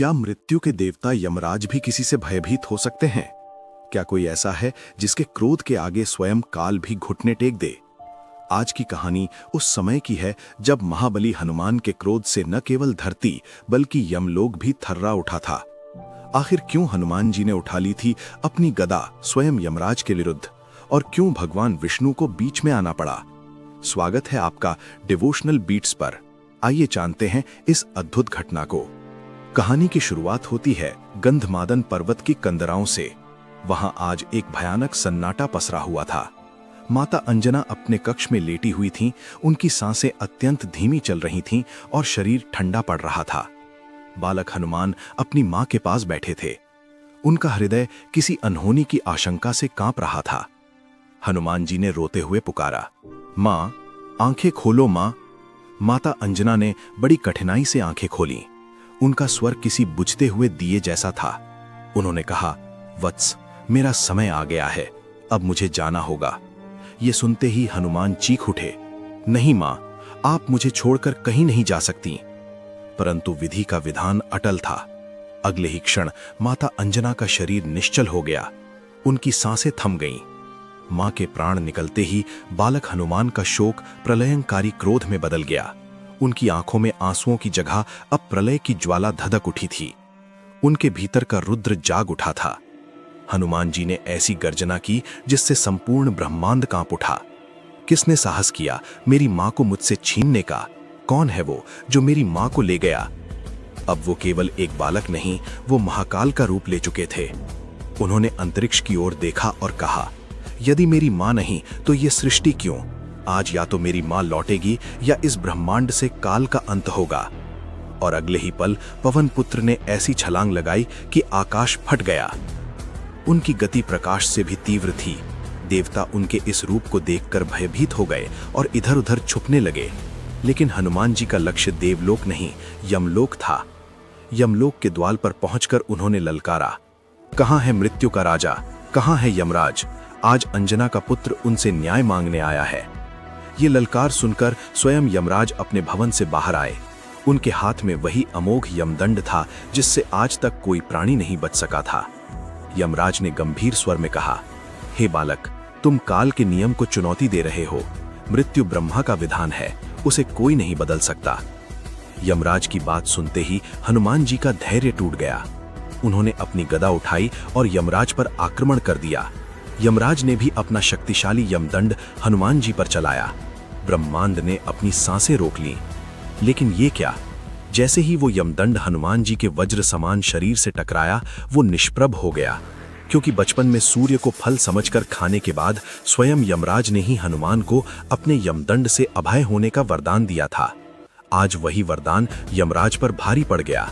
क्या मृत्यु के देवता यमराज भी किसी से भयभीत हो सकते हैं? क्या कोई ऐसा है जिसके क्रोध के आगे स्वयं काल भी घुटने टेक दे? आज की कहानी उस समय की है जब महाबली हनुमान के क्रोध से न केवल धरती बल्कि यमलोक भी थर्रा उठा था। आखिर क्यों हनुमान जी ने उठा ली थी अपनी गदा स्वयं यमराज के विरुद्ध, और क्यों भगवान विष्णु को बीच में आना पड़ा? स्वागत है आपका डिवोशनल बीट्स पर। आइए जानते हैं इस अद्भुत घटना को। कहानी की शुरुआत होती है गंधमादन पर्वत की कंदराओं से। वहां आज एक भयानक सन्नाटा पसरा हुआ था। माता अंजना अपने कक्ष में लेटी हुई थीं, उनकी सांसें अत्यंत धीमी चल रही थीं और शरीर ठंडा पड़ रहा था। बालक हनुमान अपनी मां के पास बैठे थे। उनका हृदय किसी अनहोनी की आशंका से कांप रहा था। हनुमान जी ने रोते हुए पुकारा, मां, आंखें खोलो मां। माता अंजना ने बड़ी कठिनाई से आंखें खोली। उनका स्वर किसी बुझते हुए दिए जैसा था। उन्होंने कहा, वत्स, मेरा समय आ गया है, अब मुझे जाना होगा। ये सुनते ही हनुमान चीख उठे, नहीं मां, आप मुझे छोड़कर कहीं नहीं जा सकती। परंतु विधि का विधान अटल था। अगले ही क्षण माता अंजना का शरीर निश्चल हो गया। उनकी सांसें थम गईं। मां के प्राण निकलते ही बालक हनुमान का शोक प्रलयंकारी क्रोध में बदल गया। उनकी आंखों में आंसुओं की जगह अब प्रलय की ज्वाला धधक उठी थी। उनके भीतर का रुद्र जाग उठा था। हनुमान जी ने ऐसी गर्जना की जिससे संपूर्ण ब्रह्मांड कांप उठा। किसने साहस किया मेरी मां को मुझसे छीनने का? कौन है वो जो मेरी मां को ले गया? अब वो केवल एक बालक नहीं, वो महाकाल का रूप ले चुके थे। उन्होंने अंतरिक्ष की ओर देखा और कहा, यदि मेरी मां नहीं तो ये सृष्टि क्यों? आज या तो मेरी मां लौटेगी या इस ब्रह्मांड से काल का अंत होगा। और अगले ही पल पवन पुत्र ने ऐसी छलांग लगाई कि आकाश फट गया। उनकी गति प्रकाश से भी तीव्र थी। देवता उनके इस रूप को देखकर भयभीत हो गए और इधर उधर छुपने लगे। लेकिन हनुमान जी का लक्ष्य देवलोक नहीं, यमलोक था। यमलोक के द्वार पर पहुंचकर उन्होंने ललकारा, कहां है मृत्यु का राजा? कहां है यमराज? आज अंजना का पुत्र उनसे न्याय मांगने आया है। ये ललकार सुनकर स्वयं यमराज अपने भवन से बाहर आए। उनके हाथ में वही अमोघ यमदंड था जिससे आज तक कोई प्राणी नहीं बच सका था। यमराज ने गंभीर स्वर में कहा, हे बालक, तुम काल के नियम को चुनौती दे रहे हो। मृत्यु ब्रह्मा का विधान है, उसे कोई नहीं बदल सकता। यमराज की बात सुनते ही हनुमान जी का धैर्य टूट गया। उन्होंने अपनी गदा उठाई और यमराज पर आक्रमण कर दिया। यमराज ने भी अपना शक्तिशाली यमदंड हनुमान जी पर चलाया। ब्रह्मांड ने अपनी सांसें रोक लीं। लेकिन ये क्या? जैसे ही वो यमदंड हनुमान जी के वज्र समान शरीर से टकराया, वो निष्प्रभ हो गया। क्योंकि बचपन में सूर्य को फल समझकर खाने के बाद स्वयं यमराज ने ही हनुमान को अपने यमदंड से अभय होने का वरदान दिया था। आज वही वरदान यमराज पर भारी पड़ गया।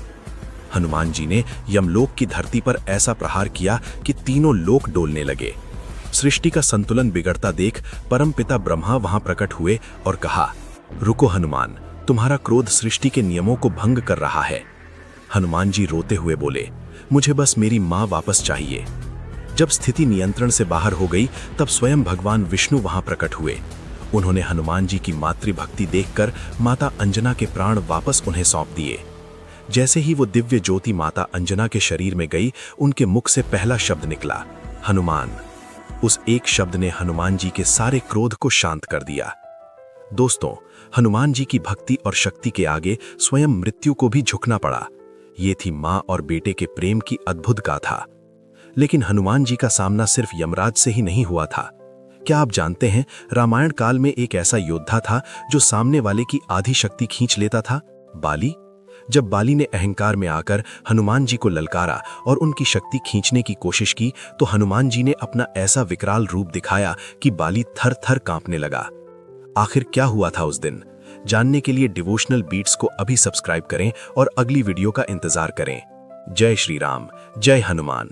हनुमान जी ने यमलोक की धरती पर ऐसा प्रहार किया कि तीनों लोक डोलने लगे। सृष्टि का संतुलन बिगड़ता देख परमपिता ब्रह्मा वहां प्रकट हुए और कहा, रुको हनुमान, तुम्हारा क्रोध सृष्टि के नियमों को भंग कर रहा है। हनुमान जी रोते हुए बोले, मुझे बस मेरी मां वापस चाहिए। जब स्थिति नियंत्रण से बाहर हो गई तब स्वयं भगवान विष्णु वहां प्रकट हुए। उन्होंने हनुमान जी की मातृभक्ति देखकर माता अंजना के प्राण वापस उन्हें सौंप दिए। जैसे ही वो दिव्य ज्योति माता अंजना के शरीर में गई, उनके मुख से पहला शब्द निकला, हनुमान। उस एक शब्द ने हनुमान जी के सारे क्रोध को शांत कर दिया। दोस्तों, हनुमान जी की भक्ति और शक्ति के आगे स्वयं मृत्यु को भी झुकना पड़ा। ये थी मां और बेटे के प्रेम की अद्भुत गाथा। लेकिन हनुमान जी का सामना सिर्फ यमराज से ही नहीं हुआ था। क्या आप जानते हैं, रामायण काल में एक ऐसा योद्धा था जो सामने वाले की आधी शक्ति खींच लेता था? बाली। जब बाली ने अहंकार में आकर हनुमान जी को ललकारा और उनकी शक्ति खींचने की कोशिश की तो हनुमान जी ने अपना ऐसा विकराल रूप दिखाया कि बाली थर थर कांपने लगा। आखिर क्या हुआ था उस दिन? जानने के लिए डिवोशनल बीट्स को अभी सब्सक्राइब करें और अगली वीडियो का इंतजार करें। जय श्री राम, जय हनुमान।